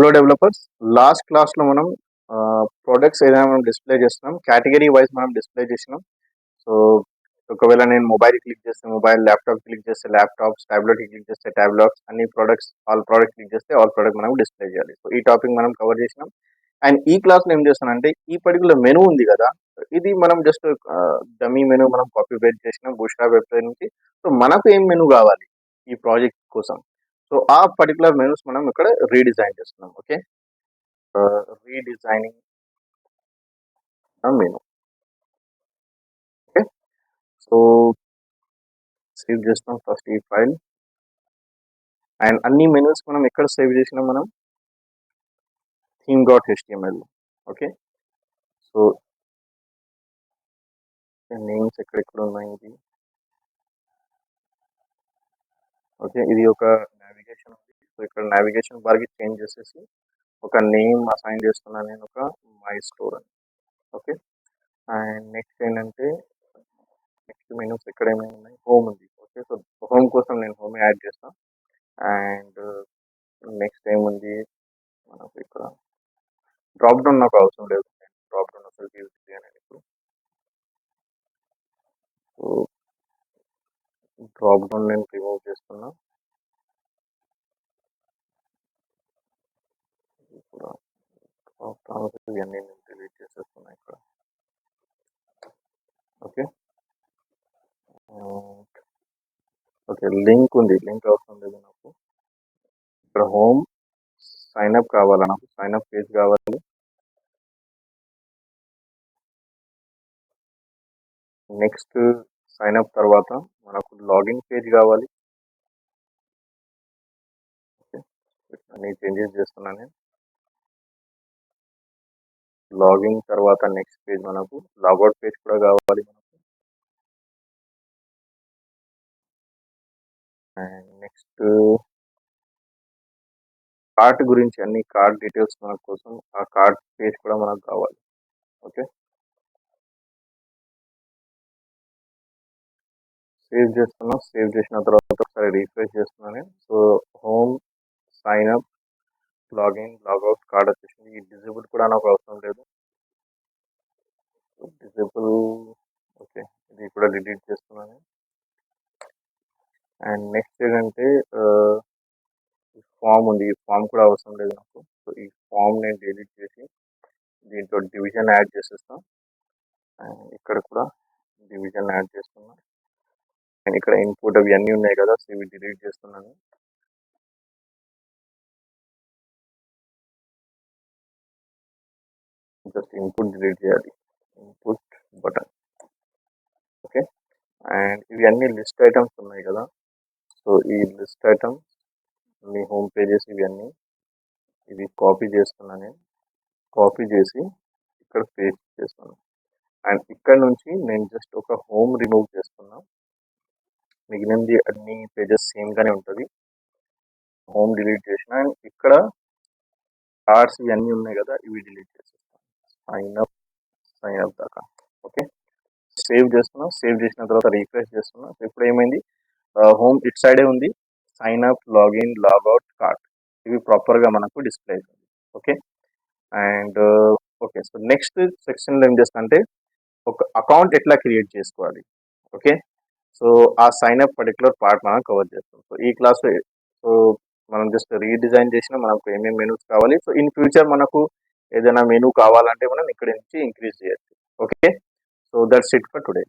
Hello developers. Last క్లాస్లో మనం products ఏదైనా మనం డిస్ప్లే చేస్తున్నాం, కేటగిరీ వైజ్ మనం డిస్ప్లే చేసినాం. సో ఒకవేళ నేను మొబైల్ క్లిక్ చేస్తే మొబైల్, ల్యాప్టాప్ క్లిక్ చేస్తే ల్యాప్టాప్స్, టాబ్లెట్ క్లిక్ చేస్తే ట్యాబ్లెట్స్, అన్ని ప్రొడక్ట్స్ ఆల్ ప్రోడక్ట్ క్లిక్ చేస్తే ఆల్ ప్రోడక్ట్ మనం డిస్ప్లే చేయాలి. సో ఈ టాపిక్ మనం కవర్ చేసినాం. అండ్ ఈ క్లాస్లో ఏం చేస్తానంటే ఈ పర్టికులర్ మెనూ ఉంది కదా, ఇది మనం జస్ట్ డమ్మీ మెనూ మనం కాపీ పేస్ట్ చేసినాం బూస్ట్రాప్ వెబ్సైట్ నుంచి. సో మనకు ఏం మెనూ కావాలి ఈ ప్రాజెక్ట్ కోసం, సో ఆ పర్టికులర్ మెనూస్ మనం ఇక్కడ రీడిజైన్ చేస్తున్నాం. Okay, redesigning menu. Okay, so save చేస్తాం ఫస్ట్ ఈ ఫైల్. అండ్ అన్ని మెనూస్ మనం ఎక్కడ సేవ్ చేసినాం, మనం theme.html. ఓకే, సో నేమ్స్ ఎక్కడెక్కడ ఉన్నాయి ఇది. ఓకే, ఇది ఒక నావిగేషన్ ఉంది. సో ఇక్కడ నావిగేషన్ బార్కి చేంజ్ చేసేసి ఒక నేమ్ అసైన్ చేస్తున్నాను నేను, ఒక మై స్టోర్ అని. ఓకే, అండ్ నెక్స్ట్ ఏంటంటే నెక్స్ట్ మెనూస్ ఎక్కడ ఏమైనా ఉన్నాయి, హోమ్ ఉంది. ఓకే, సో హోమ్ కోసం నేను హోమ్ యాడ్ చేస్తాను. అండ్ నెక్స్ట్ ఏముంది మనకు ఇక్కడ డ్రాప్ డౌన్ నాకు అవసరం లేదు, డ్రాప్ డౌన్ అసలు యూజ్ చేయను ఇప్పుడు. సో డ్రాప్ డౌన్ నేను రిమూవ్ చేస్తున్నా. ఇప్పుడు డ్రాప్ డౌన్ ఇవన్నీ నేను డిలీట్ చేసేస్తున్నా ఇక్కడ. ఓకే, ఓకే లింక్ ఉంది, లింక్ అవసరం లేదు నాకు. ఇక్కడ హోమ్ సైన్ అప్ కావాలా, నాకు సైన్ అప్ పేజ్ కావాలి. నెక్స్ట్ సైన్ అప్ తర్వాత మనకు లాగిన్ పేజ్ కావాలి. అన్ని చేంజెస్ చేస్తున్నాను నేను. లాగిన్ తర్వాత నెక్స్ట్ పేజ్ మనకు లాగౌట్ పేజ్ కూడా కావాలి మనకు. అండ్ నెక్స్ట్ కార్ట్ గురించి, అన్ని కార్ట్ డీటెయిల్స్ మన కోసం, ఆ కార్ట్ పేజ్ కూడా మనకు కావాలి. ఓకే, సేవ్ చేస్తున్నా. సేవ్ చేసిన తర్వాత ఒకసారి రీఫ్రెష్ చేస్తున్నాను. So home, sign up, login, logout, card వచ్చేసింది. ఈ డిజేబుల్ కూడా నాకు అవసరం లేదు, డిజేబుల్. ఓకే, ఇది కూడా డిలీట్ చేస్తున్నాను. అండ్ నెక్స్ట్ ఏంటంటే ఫామ్ ఉంది, ఈ ఫామ్ కూడా అవసరం లేదు నాకు. సో ఈ ఫామ్ నేను డిలీట్ చేసి దీంట్లో డివిజన్ యాడ్ చేసేస్తాను. అండ్ ఇక్కడ కూడా డివిజన్ యాడ్ చేస్తున్నా. అండ్ ఇక్కడ ఇన్పుట్ అవి అన్నీ ఉన్నాయి కదా, సో ఇవి డిలీట్ చేస్తున్నాను. జస్ట్ ఇన్పుట్ డిలీట్ చేయాలి, ఇన్పుట్ బటన్. ఓకే, అండ్ ఇవి అన్ని లిస్ట్ ఐటమ్స్ ఉన్నాయి కదా, సో ఈ లిస్ట్ ఐటమ్స్ మీ హోమ్ పేజెస్ ఇవన్నీ ఇవి కాపీ చేస్తున్నాను నేను. కాపీ చేసి ఇక్కడ పేస్ట్ చేస్తాను. అండ్ ఇక్కడ నుంచి నేను జస్ట్ ఒక హోమ్ రిమూవ్ చేస్తున్నా. మిగిలినది అన్ని పేజెస్ సేమ్గానే ఉంటుంది. హోమ్ డిలీట్ చేసిన. అండ్ ఇక్కడ కార్డ్స్ ఇవన్నీ ఉన్నాయి కదా, ఇవి డిలీట్ చేసేస్తాను. సైన్ అప్ దాకా. ఓకే, సేవ్ చేస్తున్నా. సేవ్ చేసిన తర్వాత రీఫ్రెష్ చేస్తున్నా. సో ఇప్పుడు ఏమైంది, హోమ్ ఇట్ సైడే ఉంది, sign up, login, logout, cart ఇవి ప్రాపర్గా మనకు డిస్ప్లే అవుతుంది. Okay, and okay, so next సెక్షన్లో ఏం చేస్తా అంటే ఒక అకౌంట్ ఎట్లా క్రియేట్ చేసుకోవాలి. ఓకే, సో ఆ సైన్ అప్ పర్టికులర్ పార్ట్ మనం కవర్ చేస్తాం. సో ఈ క్లాస్లో సో మనం జస్ట్ రీడిజైన్ చేసిన మనకు ఏమేమి మెనూస్ కావాలి. సో ఇన్ ఫ్యూచర్ మనకు ఏదైనా మెనూ కావాలంటే మనం ఇక్కడ నుంచి ఇంక్రీజ్ చేయొచ్చు. Okay, so that's it for today.